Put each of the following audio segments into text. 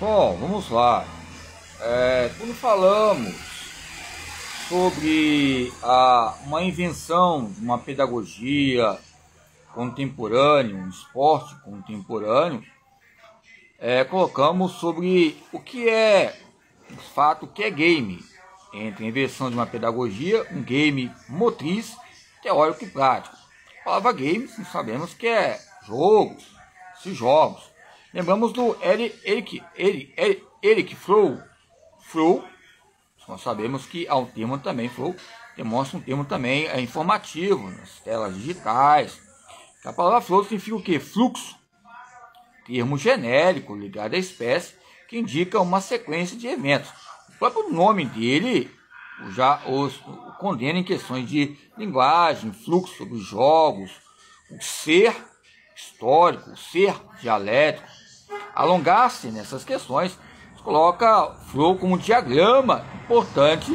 Pessoal, vamos lá. Quando falamos sobre uma invenção de uma pedagogia contemporânea, um esporte contemporâneo, colocamos sobre o que é, de fato, o que é game, entre a invenção de uma pedagogia, um game motriz, teórico e prático. A palavra game, sabemos que é jogos, esses jogos. Lembramos do Eric Fromm. Nós sabemos que há um termo também, Fromm, demonstra um termo também informativo nas telas digitais. A palavra flow significa o quê? Fluxo, termo genérico ligado à espécie que indica uma sequência de eventos. O próprio nome dele já os condena em questões de linguagem, fluxo sobre jogos, o ser histórico, o ser dialético. Alongar-se nessas questões, coloca flow como um diagrama importante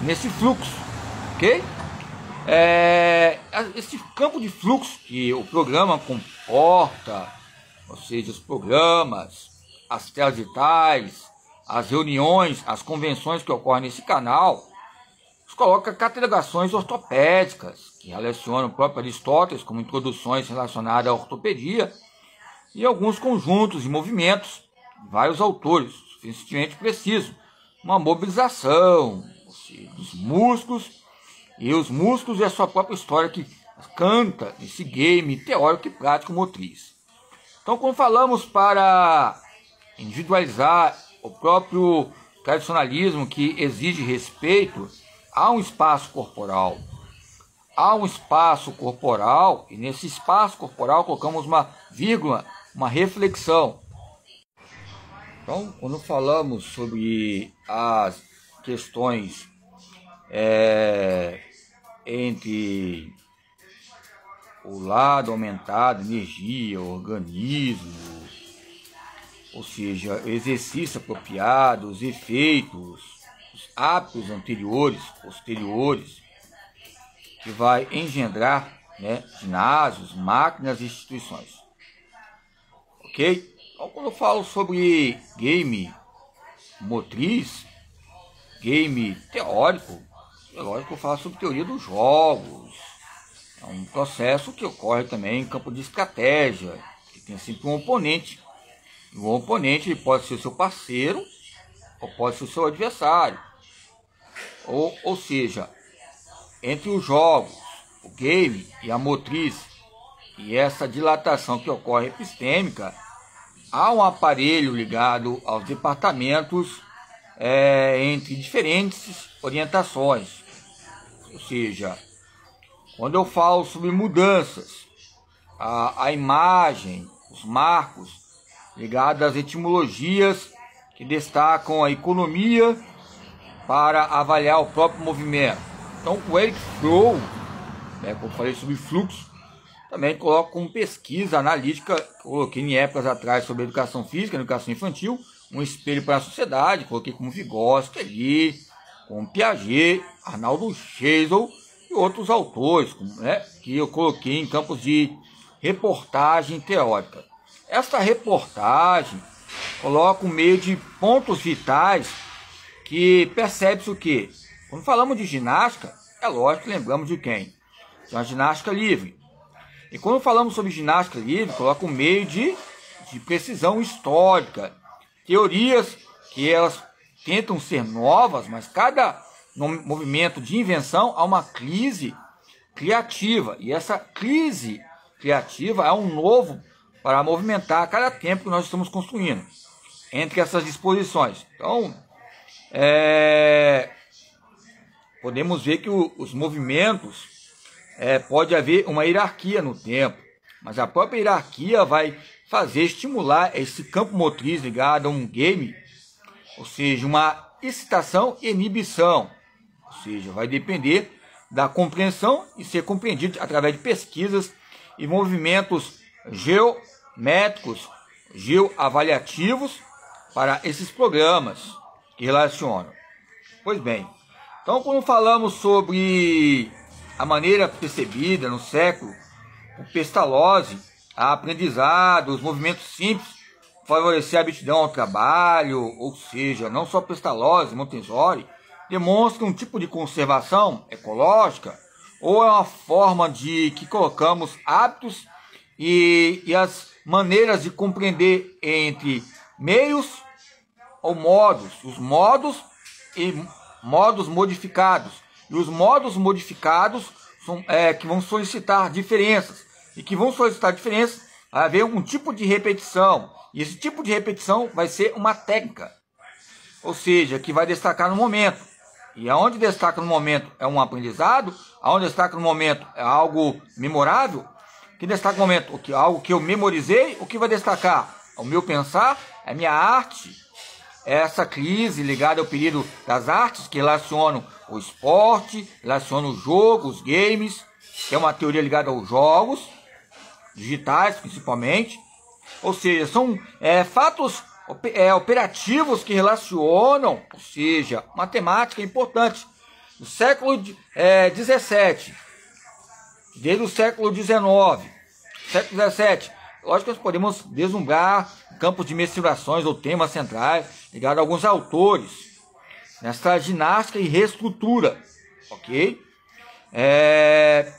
nesse fluxo, ok? Esse campo de fluxo que o programa comporta, ou seja, os programas, as telas digitais, as reuniões, as convenções que ocorrem nesse canal, coloca catalogações ortopédicas que relacionam o próprio Aristóteles como introduções relacionadas à ortopedia e alguns conjuntos de movimentos, vários autores, suficientemente preciso, uma mobilização dos músculos, e os músculos é a sua própria história que canta esse game teórico e prático motriz. Então, quando falamos para individualizar o próprio tradicionalismo que exige respeito, há um espaço corporal. Há um espaço corporal, e nesse espaço corporal colocamos uma vírgula, uma reflexão. Então, quando falamos sobre as questões entre o lado aumentado, energia, organismo, ou seja, o exercício apropriado, os efeitos, os hábitos anteriores, posteriores, que vai engendrar, ginásios, máquinas e instituições. Ok? Então, quando eu falo sobre game motriz, game teórico, é lógico que eu falo sobre teoria dos jogos. É um processo que ocorre também em campo de estratégia, que tem sempre um oponente. E o oponente ele pode ser seu parceiro ou pode ser seu adversário. Ou seja, entre os jogos, o game e a motriz, e essa dilatação que ocorre epistêmica, há um aparelho ligado aos departamentos entre diferentes orientações. Ou seja, quando eu falo sobre mudanças, a imagem, os marcos ligados às etimologias que destacam a economia para avaliar o próprio movimento. Então, o Eric Fromm, como eu falei sobre fluxo, também coloco como pesquisa analítica, coloquei em épocas atrás sobre educação física, educação infantil, um espelho para a sociedade, coloquei como Vygotsky ali, como Piaget, Arnaldo Cheisel e outros autores, que eu coloquei em campos de reportagem teórica. Esta reportagem coloca um meio de pontos vitais que percebe-se o quê? Quando falamos de ginástica, é lógico que lembramos de quem? De uma ginástica livre. E quando falamos sobre ginástica livre, coloca um meio de precisão histórica. Teorias que elas tentam ser novas, mas cada movimento de invenção há uma crise criativa. E essa crise criativa é um novo para movimentar a cada tempo que nós estamos construindo entre essas disposições. Então, podemos ver que os movimentos pode haver uma hierarquia no tempo, mas a própria hierarquia vai estimular esse campo motriz ligado a um game, ou seja, uma excitação e inibição, ou seja, vai depender da compreensão e ser compreendido através de pesquisas e movimentos geométricos, geoavaliativos para esses programas que relacionam. Pois bem, então quando falamos sobre a maneira percebida no século, o Pestalozzi, a aprendizado, os movimentos simples, favorecer a aptidão ao trabalho, ou seja, não só Pestalozzi e Montessori, demonstra um tipo de conservação ecológica, ou é uma forma de que colocamos hábitos e as maneiras de compreender entre meios ou modos, os modos e modos modificados. E os modos modificados são, que vão solicitar diferenças, e que vão solicitar diferenças, vai haver um tipo de repetição, e esse tipo de repetição vai ser uma técnica, ou seja, que vai destacar no momento. E aonde destaca no momento é um aprendizado, aonde destaca no momento é algo memorável, que destaca no momento algo que eu memorizei, o que vai destacar? O meu pensar, a minha arte, essa crise ligada ao período das artes que relacionam o esporte, relacionam o jogo, os games, que é uma teoria ligada aos jogos, digitais principalmente, ou seja, são fatos operativos que relacionam, ou seja, matemática importante, do século XVII, desde o século XIX, século XVII, lógico que nós podemos deslumbrar campos de mensurações ou temas centrais ligados a alguns autores, nessa ginástica e reestrutura, ok?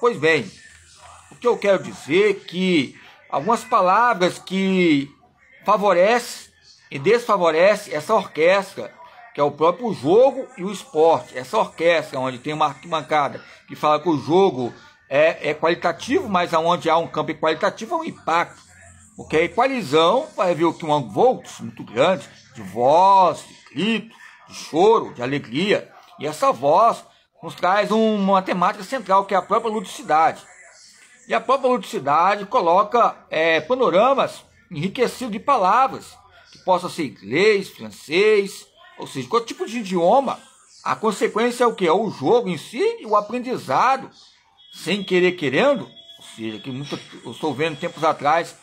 Pois bem, o que eu quero dizer é que algumas palavras que favorecem e desfavorece essa orquestra, que é o próprio jogo e o esporte. Essa orquestra, onde tem uma arquibancada que fala que o jogo é qualitativo, mas onde há um campo qualitativo é um impacto. Porque a equalizão vai haver um volts muito grande de voz, de grito, de choro, de alegria. E essa voz nos traz uma temática central, que é a própria ludicidade. E a própria ludicidade coloca panoramas enriquecidos de palavras, que possa ser inglês, francês, ou seja, qualquer tipo de idioma. A consequência é o que? É o jogo em si e o aprendizado, sem querer querendo, ou seja, que eu estou vendo tempos atrás,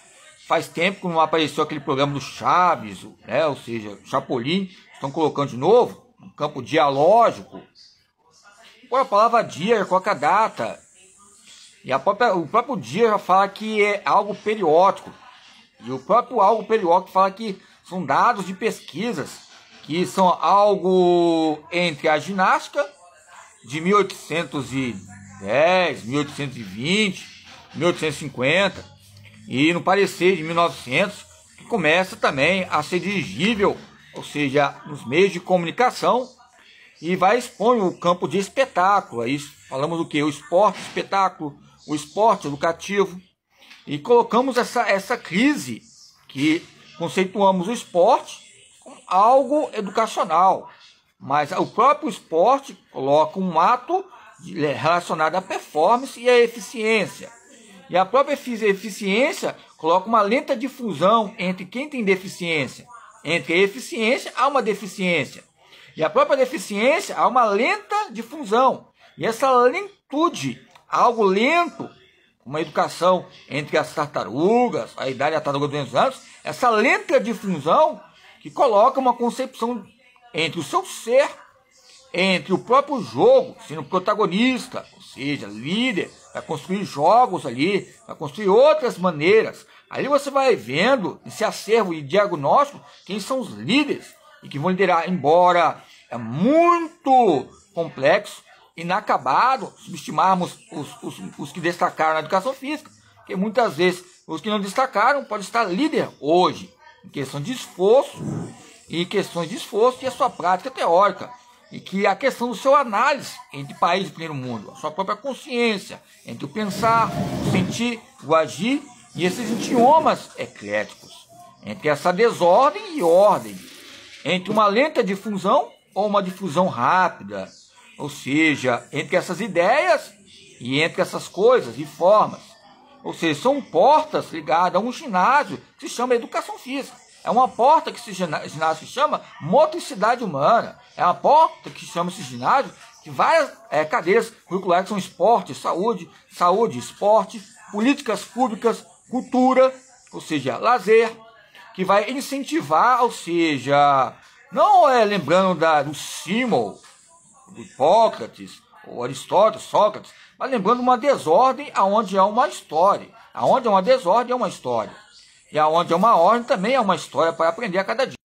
faz tempo que não apareceu aquele programa do Chaves, né? Ou seja, Chapolin, estão colocando de novo, um campo dialógico. A palavra dia coloca a data, e o próprio dia já fala que é algo periódico, e o próprio algo periódico fala que são dados de pesquisas, que são algo entre a ginástica de 1810, 1820, 1850, e no parecer de 1900, que começa também a ser dirigível, ou seja, nos meios de comunicação, e vai expor o campo de espetáculo. Aí falamos do que? O esporte espetáculo, o esporte educativo, e colocamos essa crise, que conceituamos o esporte como algo educacional, mas o próprio esporte coloca um ato relacionado à performance e à eficiência. E a própria eficiência coloca uma lenta difusão entre quem tem deficiência. Entre a eficiência há uma deficiência. E a própria deficiência há uma lenta difusão. E essa lentude, algo lento, uma educação entre as tartarugas, a idade da tartaruga de 200 anos, essa lenta difusão que coloca uma concepção entre o seu ser, entre o próprio jogo, sendo protagonista, ou seja, líder, vai construir jogos ali, vai construir outras maneiras. Ali você vai vendo, nesse acervo e diagnóstico, quem são os líderes e que vão liderar, embora é muito complexo, inacabado, subestimarmos os que destacaram na educação física, porque muitas vezes os que não destacaram podem estar líder hoje, em questão de esforço, e questões de esforço e a sua prática teórica, e que a questão do seu análise entre país e primeiro mundo, a sua própria consciência, entre o pensar, o sentir, o agir, e esses idiomas ecléticos, entre essa desordem e ordem, entre uma lenta difusão ou uma difusão rápida, ou seja, entre essas ideias e entre essas coisas e formas. Ou seja, são portas ligadas a um ginásio que se chama educação física. É uma porta que esse ginásio se chama motricidade humana. É uma porta que chama esse ginásio que várias cadeiras curriculares são esporte, saúde, esporte, políticas públicas, cultura, ou seja, lazer, que vai incentivar, ou seja, não lembrando do Simon, do Hipócrates, ou Aristóteles, Sócrates, mas lembrando uma desordem aonde há uma história. Aonde há uma desordem é uma história. E aonde é uma ordem também é uma história para aprender a cada dia.